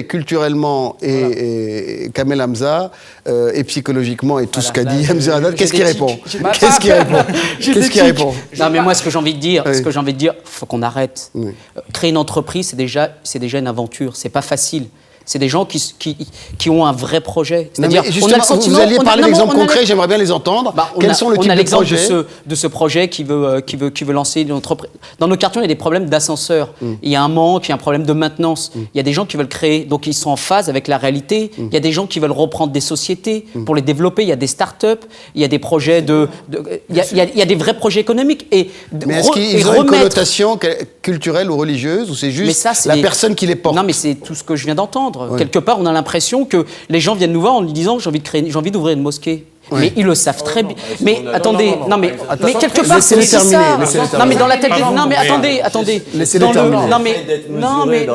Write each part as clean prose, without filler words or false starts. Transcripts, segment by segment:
religieux et culturellement et Kamel Hamza et psychologiquement et tout ce qu'a dit Merzouq Haddad, qu'est-ce qu'il répond? Qu'est-ce qu'il répond? Non, mais moi, ce que j'ai envie de dire, faut qu'on arrête. Oui. Créer une entreprise, c'est déjà une aventure. C'est pas facile. C'est des gens qui ont un vrai projet. C'est-à-dire, on a le sentiment, vous alliez parler d'exemples concrets, j'aimerais bien les entendre. Quels sont le type de projet? On a l'exemple de ce projet qui veut lancer une entreprise. Dans nos quartiers, il y a des problèmes d'ascenseur. Il y a un manque, il y a un problème de maintenance. Il y a des gens qui veulent créer, donc ils sont en phase avec la réalité. Il y a des gens qui veulent reprendre des sociétés pour les développer. Il y a des start-up, il y a des projets il y a des vrais projets économiques. Mais est-ce qu'ils ont une connotation culturelle ou religieuse, ou c'est juste la personne qui les porte? Non, mais c'est tout ce que je viens d'entendre. Oui. Quelque part, on a l'impression que les gens viennent nous voir en nous disant j'ai envie d'ouvrir une mosquée. Oui. Mais ils le savent très bien. Mais attendez, mais quelque part, c'est ça. Non, mais dans la tête. Non, mais attendez. Laissez-les terminer. Non, mais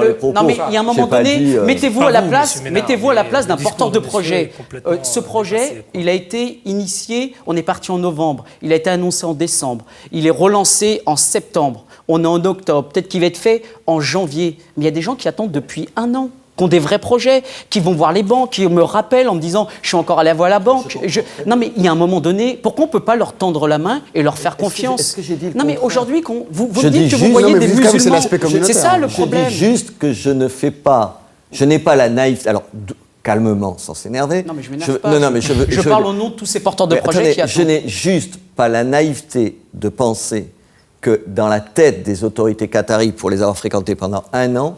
il y a un moment donné, mettez-vous à la place d'un porteur de projet. Ce projet, il a été initié. On est parti en novembre. Il a été annoncé en décembre. Il est relancé en septembre. On est en octobre. Peut-être qu'il va être fait en janvier. Mais il y a des gens qui attendent depuis 1 an. Qui ont des vrais projets, qui vont voir les banques, qui me rappellent en me disant « je suis encore allé voir la banque ». Non mais il y a un moment donné, pourquoi on ne peut pas leur tendre la main et leur faire confiance? Non mais aujourd'hui, vous dites que vous voyez des musulmans, c'est ça le problème. Je dis juste que je n'ai pas la naïveté. Alors, calmement, sans s'énerver. Non mais je m'énerve pas. Non, mais je parle au nom de tous ces porteurs de projets qui attendent. Je n'ai juste pas la naïveté de penser que dans la tête des autorités qataries, pour les avoir fréquentées pendant 1 an,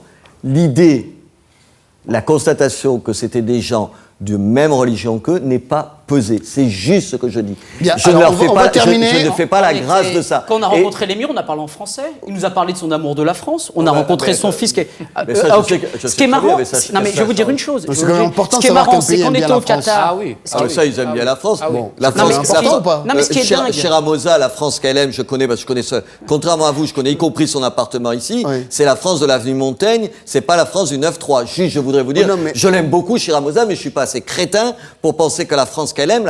la constatation que c'était des gens de même religion qu'eux n'est pas pesée. C'est juste ce que je dis. Bien, je ne fais pas la grâce de ça. Quand on a rencontré l'émir, on a parlé en français. Il nous a parlé de son amour de la France. On a rencontré son fils qui est... Ce qui est marrant... Non mais je vais vous dire une chose. C'est quand même important de savoir qu'un pays aime bien la France. Ah oui. Ça, ils aiment bien la France. La France, c'est important ou pas? Non mais ce qui est dingue... Cheramosa, la France qu'elle aime, je connais parce que je connais ça. Contrairement à vous, je connais y compris son appartement ici. C'est la France de l'avenue Montaigne. C'est pas la France du 9-3. Juste, je voudrais vous dire, je l'aime beaucoup, Cheramosa, mais je suis pas assez crétin pour penser que la France qu'elle aime,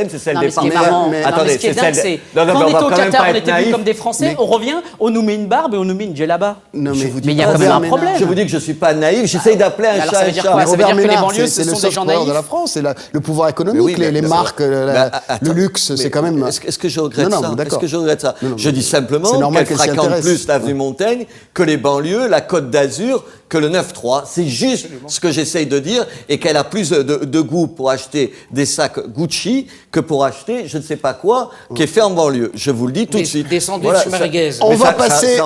c'est celle des partenaires. Attendez, c'est celle. Quand on était au Qatar, on était vus comme des Français. On revient, on nous met une barbe et on nous met une djellaba. Mais il y a quand même un problème. Je vous dis que je suis pas naïf. J'essaye d'appeler un chat un chat. Ça veut dire que les banlieues, ce sont des gens naïfs. de la France, c'est le pouvoir économique, les marques, le luxe, c'est quand même. Est-ce que je regrette ça? Est-ce que je regrette ça? Je dis simplement qu'elle fréquente plus l'avenue Montaigne que les banlieues, la Côte d'Azur, que le 9-3. C'est juste ce que j'essaye de dire, et qu'elle a plus de goût pour acheter des sacs Gucci que pour acheter je ne sais pas quoi qui est fait en banlieue. Je vous le dis tout de suite. Des sandwichs merguez. On va passer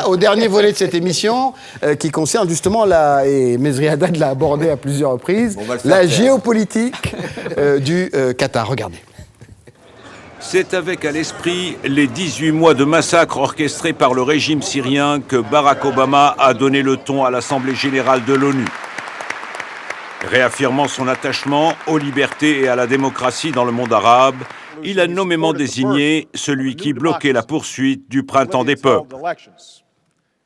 au dernier volet de cette émission qui concerne justement et Merzouq Haddad l'a abordé à plusieurs reprises, la géopolitique du Qatar. Regardez. C'est avec à l'esprit les 18 mois de massacres orchestrés par le régime syrien que Barack Obama a donné le ton à l'Assemblée générale de l'ONU. Réaffirmant son attachement aux libertés et à la démocratie dans le monde arabe, il a nommément désigné celui qui bloquait la poursuite du printemps des peuples.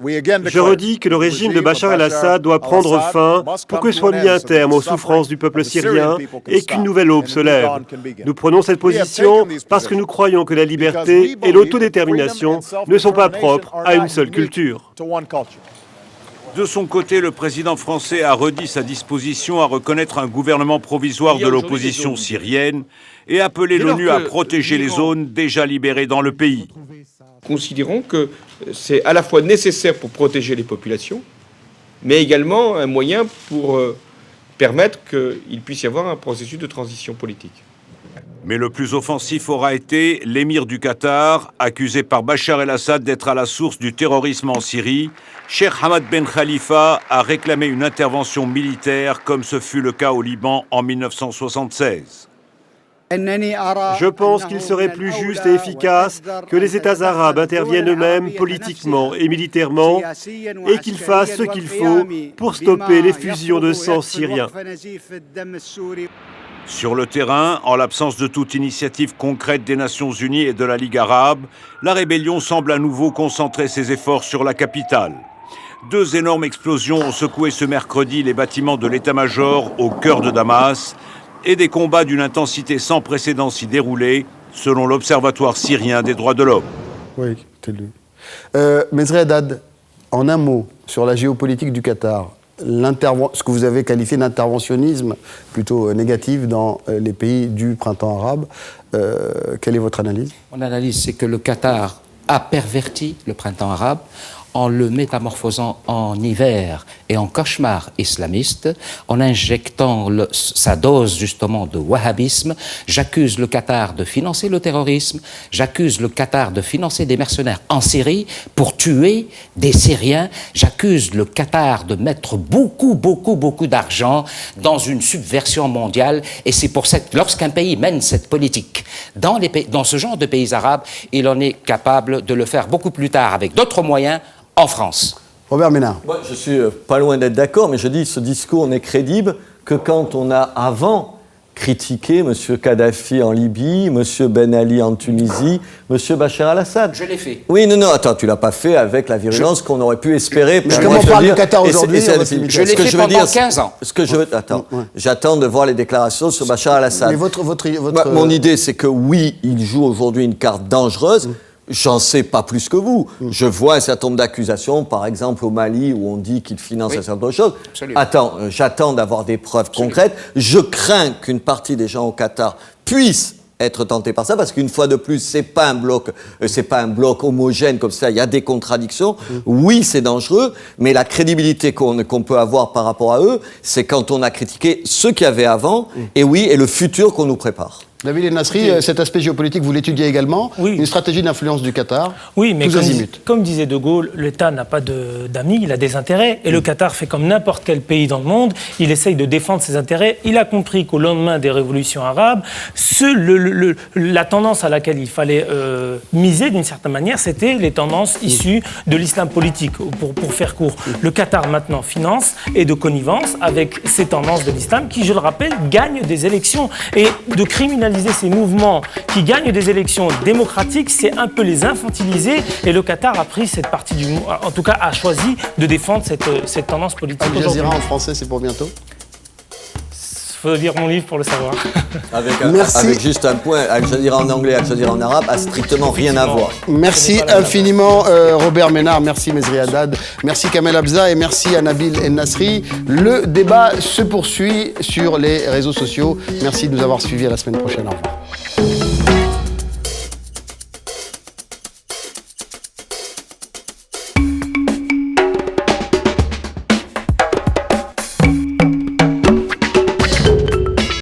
Je redis que le régime de Bachar el-Assad doit prendre fin pour que soit mis un terme aux souffrances du peuple syrien et qu'une nouvelle aube se lève. Nous prenons cette position parce que nous croyons que la liberté et l'autodétermination ne sont pas propres à une seule culture. De son côté, le président français a redit sa disposition à reconnaître un gouvernement provisoire de l'opposition syrienne et appelé l'ONU à protéger les zones déjà libérées dans le pays. Considérons que c'est à la fois nécessaire pour protéger les populations, mais également un moyen pour permettre qu'il puisse y avoir un processus de transition politique. Mais le plus offensif aura été l'émir du Qatar, accusé par Bachar el-Assad d'être à la source du terrorisme en Syrie. Cheikh Hamad Ben Khalifa a réclamé une intervention militaire, comme ce fut le cas au Liban en 1976. Je pense qu'il serait plus juste et efficace que les États arabes interviennent eux-mêmes politiquement et militairement et qu'ils fassent ce qu'il faut pour stopper l'effusion de sang syrien. Sur le terrain, en l'absence de toute initiative concrète des Nations Unies et de la Ligue arabe, la rébellion semble à nouveau concentrer ses efforts sur la capitale. 2 énormes explosions ont secoué ce mercredi les bâtiments de l'état-major au cœur de Damas, et des combats d'une intensité sans précédent s'y déroulaient, selon l'Observatoire syrien des droits de l'homme. Oui, c'est lui. Merzouq Haddad, en un mot, sur la géopolitique du Qatar, ce que vous avez qualifié d'interventionnisme plutôt négatif dans les pays du printemps arabe. Quelle est votre analyse? Mon analyse, c'est que le Qatar a perverti le printemps arabe en le métamorphosant en hiver et en cauchemar islamiste, en injectant sa dose justement de wahhabisme. J'accuse le Qatar de financer le terrorisme, j'accuse le Qatar de financer des mercenaires en Syrie pour tuer des Syriens, j'accuse le Qatar de mettre beaucoup d'argent dans une subversion mondiale, et c'est pour ça que lorsqu'un pays mène cette politique dans ce genre de pays arabes, il en est capable de le faire beaucoup plus tard avec d'autres moyens en France. Robert Ménard. Moi, je suis pas loin d'être d'accord, mais je dis que ce discours n'est crédible que quand on a avant critiqué M. Kadhafi en Libye, M. Ben Ali en Tunisie, M. Bachar al-Assad. Je l'ai fait. Oui, non, attends, tu l'as pas fait avec la virulence qu'on aurait pu espérer. Mais comment on parle du Qatar aujourd'hui? Je l'ai fait pendant 15 ans. J'attends de voir les déclarations sur Bachar al-Assad. Mais mon idée, c'est que oui, il joue aujourd'hui une carte dangereuse. J'en sais pas plus que vous. Je vois un certain nombre d'accusations, par exemple au Mali, où on dit qu'il finance un certain nombre de choses. Absolument. J'attends d'avoir des preuves concrètes. Je crains qu'une partie des gens au Qatar puissent être tentés par ça, parce qu'une fois de plus, c'est pas un bloc homogène comme ça. Il y a des contradictions. Oui, c'est dangereux, mais la crédibilité qu'on peut avoir par rapport à eux, c'est quand on a critiqué ce qu'il y avait avant, et le futur qu'on nous prépare. Nabil El-Nasri, cet aspect géopolitique, vous l'étudiez également. Oui. Une stratégie d'influence du Qatar. Oui, mais comme disait De Gaulle, l'État n'a pas d'amis, il a des intérêts. Et le Qatar fait comme n'importe quel pays dans le monde, il essaye de défendre ses intérêts. Il a compris qu'au lendemain des révolutions arabes, la tendance à laquelle il fallait miser d'une certaine manière, c'était les tendances issues de l'islam politique, pour faire court. Le Qatar maintenant finance et de connivence avec ces tendances de l'islam qui, je le rappelle, gagnent des élections. Et de criminaliser ces mouvements qui gagnent des élections démocratiques, c'est un peu les infantiliser, et le Qatar a pris cette partie en tout cas a choisi de défendre cette tendance politique. Al Jazeera en français, c'est pour bientôt? Il faut lire mon livre pour le savoir. Avec juste un point, Al Jazeera en anglais, Al Jazeera en arabe, a strictement rien à voir. Merci infiniment Robert Ménard, merci Mezri Haddad, merci Kamel Abza et merci à Nabil El-Nasri. Le débat se poursuit sur les réseaux sociaux. Merci de nous avoir suivis, à la semaine prochaine. Au revoir.